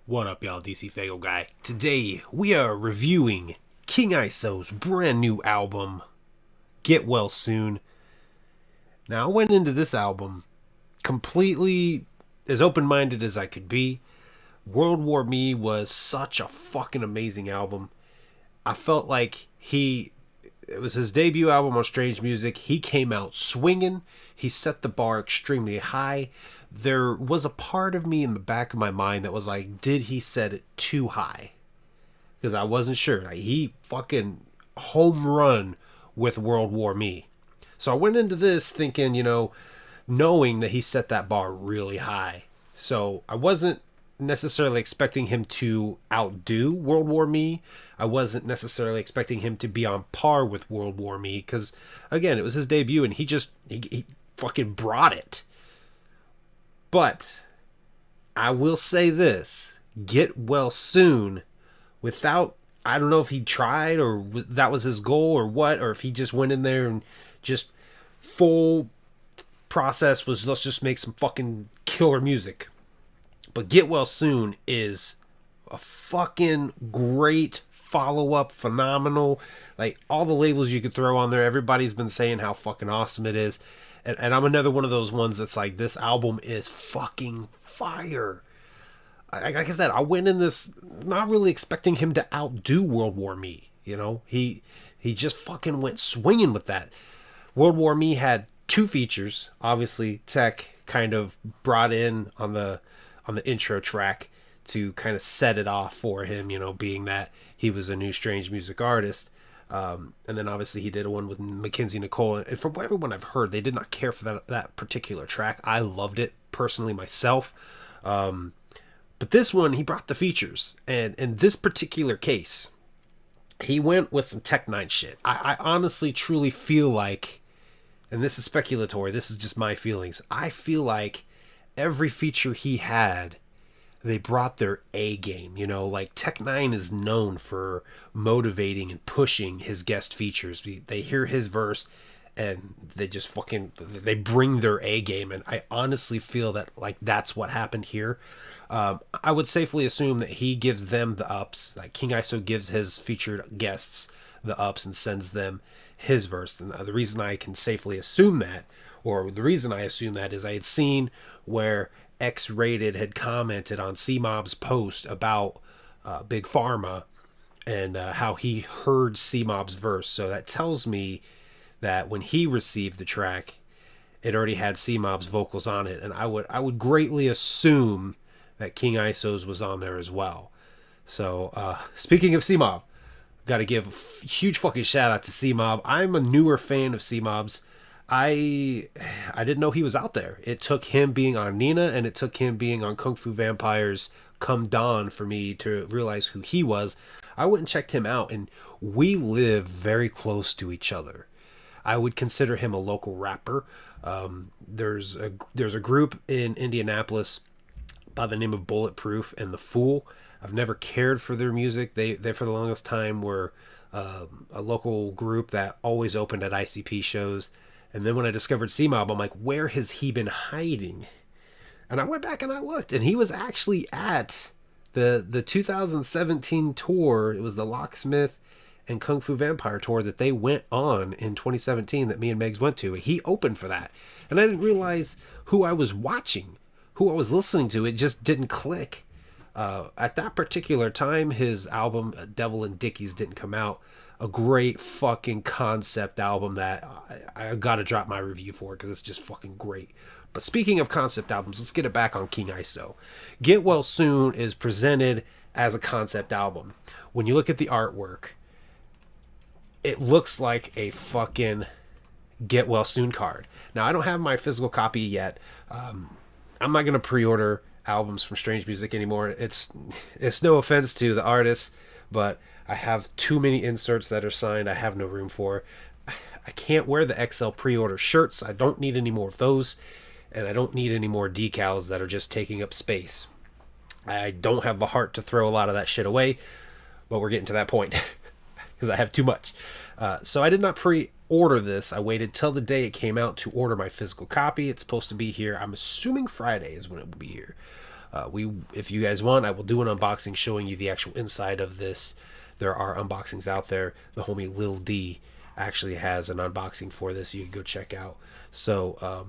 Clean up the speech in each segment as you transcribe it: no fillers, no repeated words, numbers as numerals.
What up, y'all? DC Fago guy. Today we are reviewing King ISO's brand new album, Get Well Soon. Now, I went into this album completely as open-minded as I could be. World War Me was such a fucking amazing album. I felt like it was his debut album on Strange Music. He came out swinging. He set the bar extremely high. There was a part of me in the back of my mind that was like, did he set it too high? Because I wasn't sure. Like, he fucking home run with World War Me. So I went into this thinking, knowing that he set that bar really high. So I wasn't necessarily expecting him to outdo World War Me. I wasn't necessarily expecting him to be on par with World War Me because, again, it was his debut and he fucking brought it. But I will say this: Get Well Soon, without, I don't know if he tried or that was his goal or what, or if he just went in there and just full process was, let's just make some fucking killer music. But Get Well Soon is a fucking great follow-up, phenomenal. Like, all the labels you could throw on there, everybody's been saying how fucking awesome it is. And I'm another one of those ones that's like, this album is fucking fire. Like I said, I went in this not really expecting him to outdo World War Me. He just fucking went swinging with that. World War Me had two features. Obviously, Tech kind of brought in on the intro track to kind of set it off for him, being that he was a new Strange Music artist. And then obviously he did a one with Mackenzie Nicole. And from what everyone I've heard, they did not care for that particular track. I loved it personally myself. But this one, he brought the features. And in this particular case, he went with some Tech Nine shit. I honestly, truly feel like, and this is speculatory, this is just my feelings, I feel like every feature he had, they brought their A game. Like Tech Nine is known for motivating and pushing his guest features. They hear his verse and they just they bring their A game. And I honestly feel that like that's what happened here. I would safely assume that he gives them the ups. Like King ISO gives his featured guests the ups and sends them his verse. And the reason I can safely assume that, or the reason I assume that, is I had seen where X-Rated had commented on C-Mob's post about Big Pharma and how he heard C-Mob's verse. So that tells me that when he received the track, it already had C-Mob's vocals on it. And I would greatly assume that King ISO's was on there as well. So speaking of C-Mob, got to give a huge fucking shout out to C-Mob. I'm a newer fan of C-Mob's. I didn't know he was out there. It took him being on Nina and it took him being on Kung Fu Vampires Come Dawn for me to realize who he was. I went and checked him out, and we live very close to each other. I would consider him a local rapper. There's a group in Indianapolis by the name of Bulletproof and The Fool. I've never cared for their music. They for the longest time were a local group that always opened at ICP shows. And then when I discovered C-Mob, I'm like, where has he been hiding? And I went back and I looked, and he was actually at the 2017 tour. It was the Locksmith and Kung Fu Vampire tour that they went on in 2017 that me and Megs went to. He opened for that. And I didn't realize who I was watching, who I was listening to. It just didn't click. At that particular time, his album, Devil and Dickies, didn't come out. A great fucking concept album that I gotta drop my review for because it's just fucking great. But speaking of concept albums, let's get it back on King ISO. Get Well Soon is presented as a concept album. When you look at the artwork, it looks like a fucking Get Well Soon card. Now, I don't have my physical copy yet. I'm not gonna pre-order albums from Strange Music anymore. It's no offense to the artists, but I have too many inserts that are signed I have no room for. I can't wear the XL pre-order shirts. I don't need any more of those. And I don't need any more decals that are just taking up space. I don't have the heart to throw a lot of that shit away. But we're getting to that point. Because I have too much. So I did not pre-order this. I waited till the day it came out to order my physical copy. It's supposed to be here. I'm assuming Friday is when it will be here. If you guys want, I will do an unboxing showing you the actual inside of this. There are unboxings out there. The homie Lil D actually has an unboxing for this you can go check out. So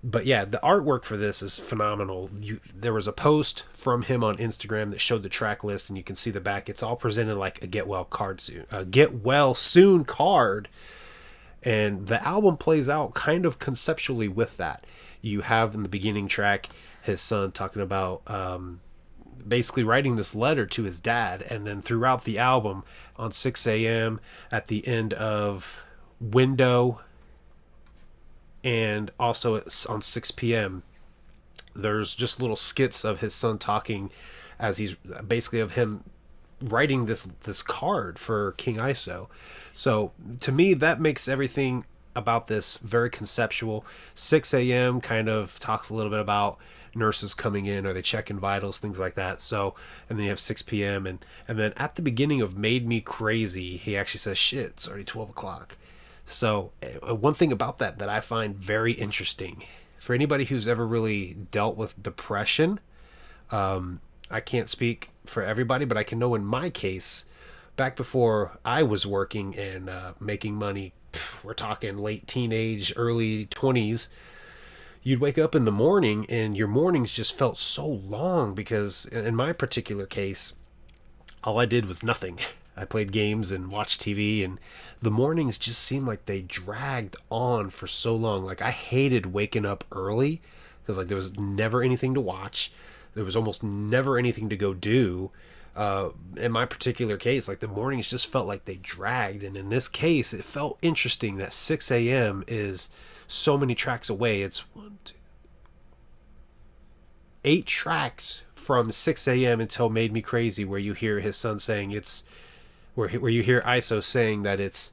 but yeah, the artwork for this is phenomenal. There was a post from him on Instagram that showed the track list, and you can see the back. It's all presented like a get well soon card, and the album plays out kind of conceptually with that. You have in the beginning track his son talking about basically writing this letter to his dad, and then throughout the album, on 6 a.m. at the end of Window, and also on 6 p.m. there's just little skits of his son talking as he's basically of him writing this card for King ISO. So to me, that makes everything about this very conceptual. 6 a.m. kind of talks a little bit about nurses coming in, are they checking vitals, things like that. So, and then you have 6 p.m. and then at the beginning of Made Me Crazy, he actually says, shit, it's already 12 o'clock. So one thing about that I find very interesting, for anybody who's ever really dealt with depression, I can't speak for everybody, but I can know in my case, back before I was working and making money, we're talking late teenage, early 20s, you'd wake up in the morning and your mornings just felt so long because in my particular case, all I did was nothing. I played games and watched TV, and the mornings just seemed like they dragged on for so long. Like I hated waking up early because like there was never anything to watch. There was almost never anything to go do. In my particular case, like the mornings just felt like they dragged. And in this case, it felt interesting that 6 a.m. is so many tracks away. It's 8 tracks from 6 a.m. until Made Me Crazy, where you hear his son saying where you hear ISO saying that it's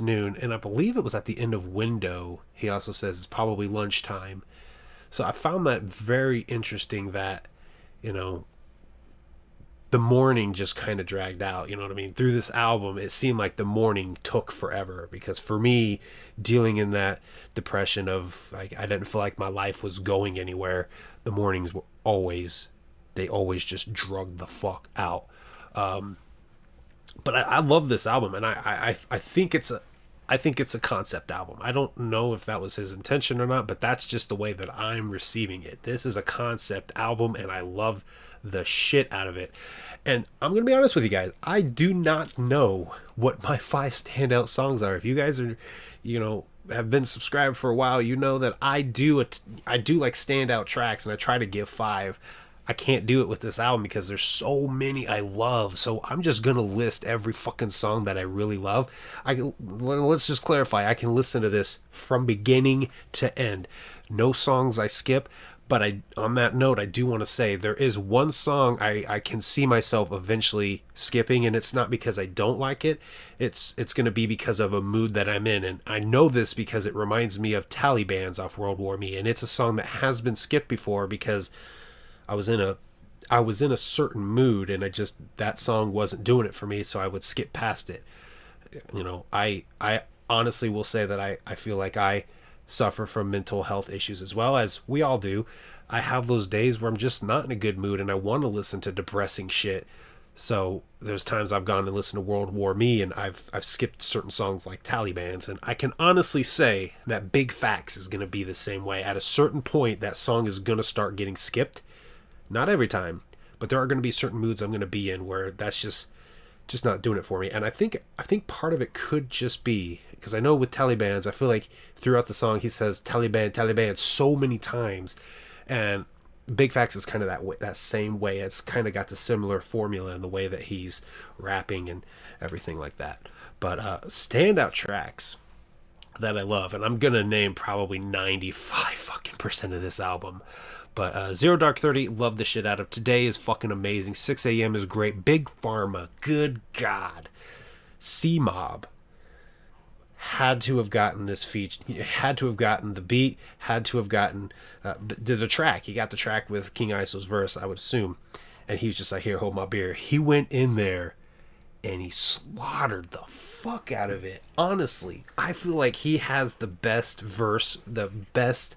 noon. And I believe it was at the end of Window. He also says it's probably lunchtime. So I found that very interesting that, you know, the morning just kind of dragged out, you know what I mean? Through this album, it seemed like the morning took forever because for me, dealing in that depression of like I didn't feel like my life was going anywhere, the mornings were always just drug the fuck out. But I love this album, and I think it's a concept album. I don't know if that was his intention or not, but that's just the way that I'm receiving it. This is a concept album, and I love the shit out of it. And I'm going to be honest with you guys. I do not know what my 5 standout songs are. If you guys are, have been subscribed for a while, you know that I do like standout tracks, and I try to give 5. I can't do it with this album because there's so many I love. So I'm just going to list every fucking song that I really love. Let's just clarify. I can listen to this from beginning to end. No songs I skip. But on that note, I do want to say there is one song I can see myself eventually skipping, and it's not because I don't like it. It's going to be because of a mood that I'm in, and I know this because it reminds me of Taliban's off World War Me, and it's a song that has been skipped before because I was in a certain mood, and that song wasn't doing it for me, so I would skip past it. I honestly will say that I feel like I suffer from mental health issues as well, as we all do. I have those days where I'm just not in a good mood and I want to listen to depressing shit. So there's times I've gone and listened to World War Me, and I've skipped certain songs like Taliban's, and I can honestly say that Big Facts is going to be the same way. At a certain point, that song is going to start getting skipped. Not every time, but there are going to be certain moods I'm going to be in where that's just not doing it for me. And I think part of it could just be because I know with Taliban's, I feel like throughout the song he says Taliban, Taliban so many times, and Big Facts is kind of that same way. It's kind of got the similar formula in the way that he's rapping and everything like that. But standout tracks that I love, and I'm gonna name probably 95% of this album. But Zero Dark 30, love the shit out of. Today is fucking amazing. 6 a.m. is great. Big Pharma, good God. C-Mob had to have gotten this feature. Had to have gotten the beat. Had to have gotten the track. He got the track with King ISO's verse, I would assume. And he was just like, here, hold my beer. He went in there and he slaughtered the fuck out of it. Honestly, I feel like he has the best verse, the best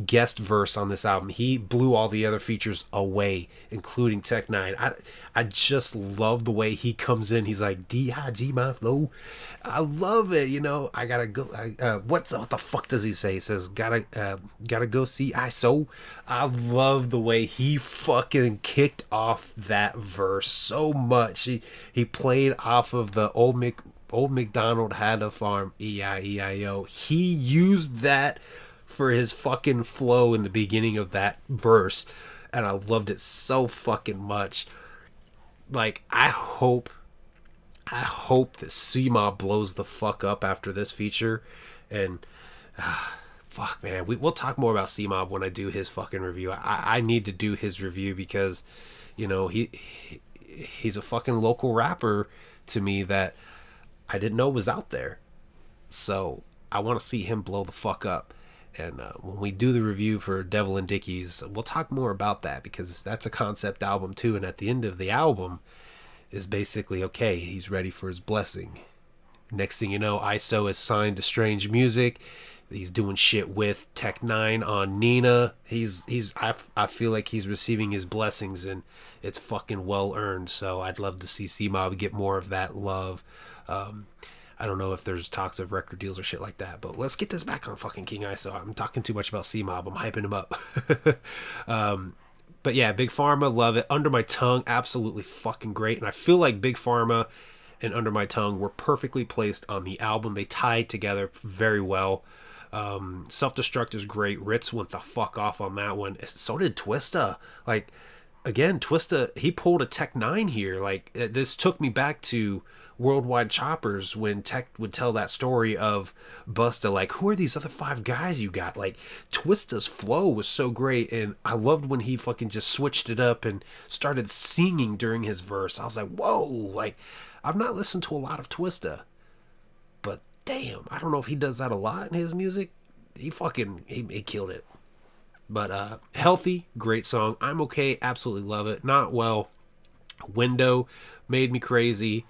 guest verse on this album. He blew all the other features away, including Tech Nine. I just love the way he comes in. He's like, D-I-G my flow. I love it. You know, I gotta go. What the fuck does he say? He says, gotta go see ISO. I love the way he fucking kicked off that verse so much. He played off of the old McDonald had a farm, E-I-E-I-O. He used that for his fucking flow in the beginning of that verse, and I loved it so fucking much. Like, I hope that C-Mob blows the fuck up after this feature, and fuck, man, we'll talk more about C-Mob when I do his fucking review. I need to do his review because, you know, he's a fucking local rapper to me that I didn't know was out there. So I want to see him blow the fuck up. And when we do the review for Devil and Dickies, we'll talk more about that because that's a concept album too. And at the end of the album is basically, okay, he's ready for his blessing. Next thing you know, ISO is signed to Strange Music. He's doing shit with Tech Nine on Nina. I feel like he's receiving his blessings and it's fucking well earned. So I'd love to see C-Mob get more of that love. I don't know if there's talks of record deals or shit like that, but let's get this back on fucking King ISO. I'm talking too much about C-Mob. I'm hyping him up. But yeah, Big Pharma, love it. Under My Tongue, absolutely fucking great. And I feel like Big Pharma and Under My Tongue were perfectly placed on the album. They tied together very well. Self-Destruct is great. Ritz went the fuck off on that one. So did Twista. Like, again, Twista, he pulled a Tech Nine here. Like, this took me back to Worldwide Choppers when Tech would tell that story of Busta, like, who are these other 5 guys you got? Like, Twista's flow was so great, and I loved when he fucking just switched it up and started singing during his verse. I was like, whoa, like, I've not listened to a lot of Twista, but damn, I don't know if he does that a lot in his music. He killed it. But Healthy, great song. I'm Okay, absolutely love it. Not Well, Window, Made Me Crazy.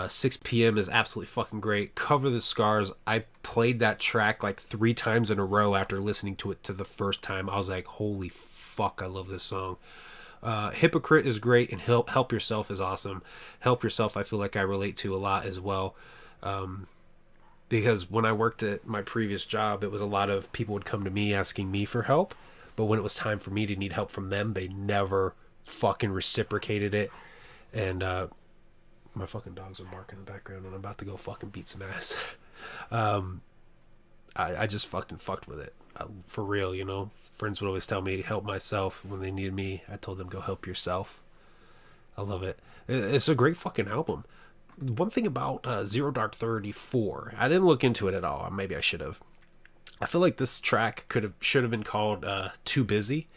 6 p.m. is absolutely fucking great. Cover the Scars. I played that track like 3 times in a row after listening to it to the first time. I was like, holy fuck, I love this song. Hypocrite is great, and Help Yourself is awesome. Help Yourself I feel like I relate to a lot as well. Because when I worked at my previous job, it was a lot of people would come to me asking me for help. But when it was time for me to need help from them, they never fucking reciprocated it. And my fucking dogs are barking in the background, and I'm about to go fucking beat some ass. I just fucking fucked with it. For real, you know. Friends would always tell me, help myself when they needed me. I told them, go help yourself. I love it. It's a great fucking album. One thing about Zero Dark 34, I didn't look into it at all. Maybe I should have. I feel like this track should have been called Too Busy.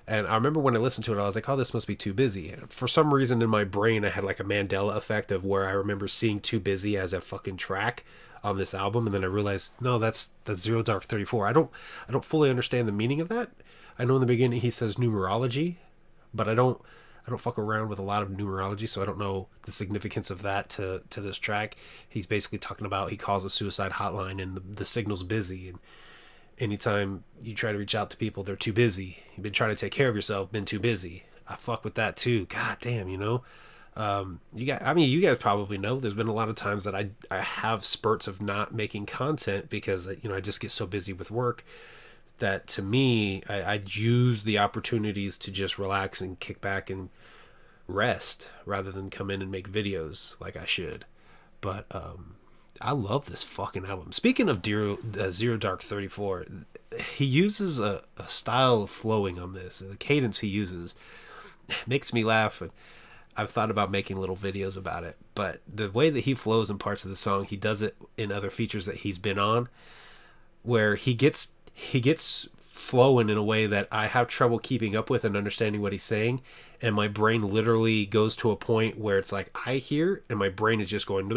And I remember when I listened to it, I was like, oh, this must be Too Busy. And for some reason in my brain, I had like a Mandela effect of where I remember seeing Too Busy as a fucking track on this album. And then I realized, no, that's Zero Dark 34. I don't fully understand the meaning of that. I know in the beginning he says numerology, but I don't fuck around with a lot of numerology, so I don't know the significance of that to this track. He's basically talking about, he calls a suicide hotline and the signal's busy, and anytime you try to reach out to people, they're too busy. You've been trying to take care of yourself, been too busy. I fuck with that too. God damn, you know. You guys probably know there's been a lot of times that I have spurts of not making content because, you know, I just get so busy with work that, to me, I'd use the opportunities to just relax and kick back and rest rather than come in and make videos like I should. But I love this fucking album. Speaking of Zero Dark 34, he uses a style of flowing on this. The cadence he uses makes me laugh, and I've thought about making little videos about it. But the way that he flows in parts of the song, he does it in other features that he's been on, where he gets flowing in a way that I have trouble keeping up with and understanding what he's saying, and my brain literally goes to a point where it's like I hear, and my brain is just going.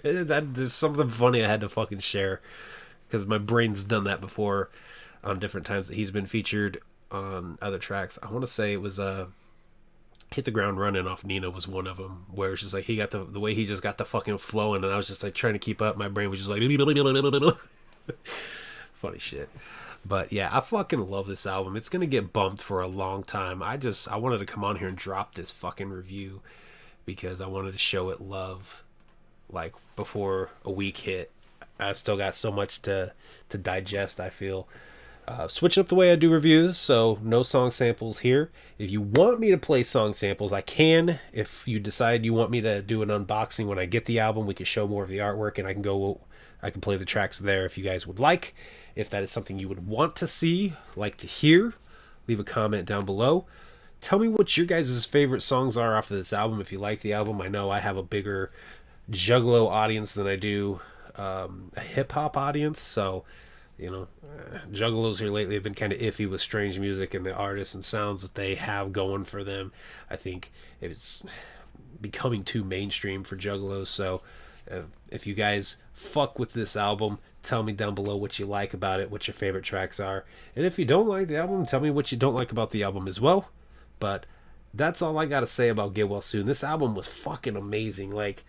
There's something funny I had to fucking share because my brain's done that before on different times that he's been featured on other tracks. I want to say it was Hit the Ground Running off Nina was one of them, where it's just like he got the way he just got the fucking flowing, and I was just like trying to keep up. My brain was just like Funny shit. But yeah, I fucking love this album. It's gonna get bumped for a long time. I wanted to come on here and drop this fucking review because I wanted to show it love like before a week hit. I still got so much to digest, I feel. Switch up the way I do reviews, so no song samples here. If you want me to play song samples, I can. If you decide you want me to do an unboxing when I get the album, we can show more of the artwork and I can play the tracks there if you guys would like. If that is something you would want to see, like to hear, leave a comment down below. Tell me what your guys' favorite songs are off of this album if you like the album. I know I have a bigger Juggalo audience than I do a hip-hop audience, so Juggalos here lately have been kind of iffy with strange music and the artists and sounds that they have going for them. I think it's becoming too mainstream for Juggalos, so if you guys fuck with this album, tell me down below what you like about it, what your favorite tracks are, and if you don't like the album, tell me what you don't like about the album as well. But that's all I gotta say about Get Well Soon. This album was fucking amazing. Like,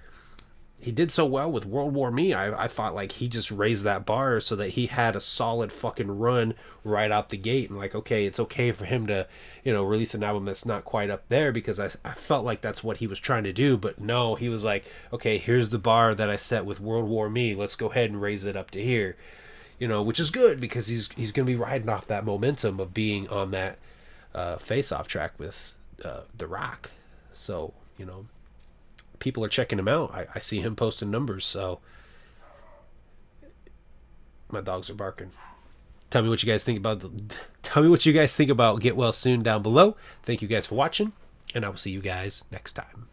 he did so well with World War Me. I thought like he just raised that bar so that he had a solid fucking run right out the gate, and like, okay, it's okay for him to release an album that's not quite up there, because I felt like that's what he was trying to do. But no, he was like, okay, here's the bar that I set with World War Me, let's go ahead and raise it up to here, which is good because he's gonna be riding off that momentum of being on that Face Off track with The Rock. So people are checking him out. I see him posting numbers, so my dogs are barking. Tell me what you guys think about Get Well Soon down below. Thank you guys for watching, and I will see you guys next time.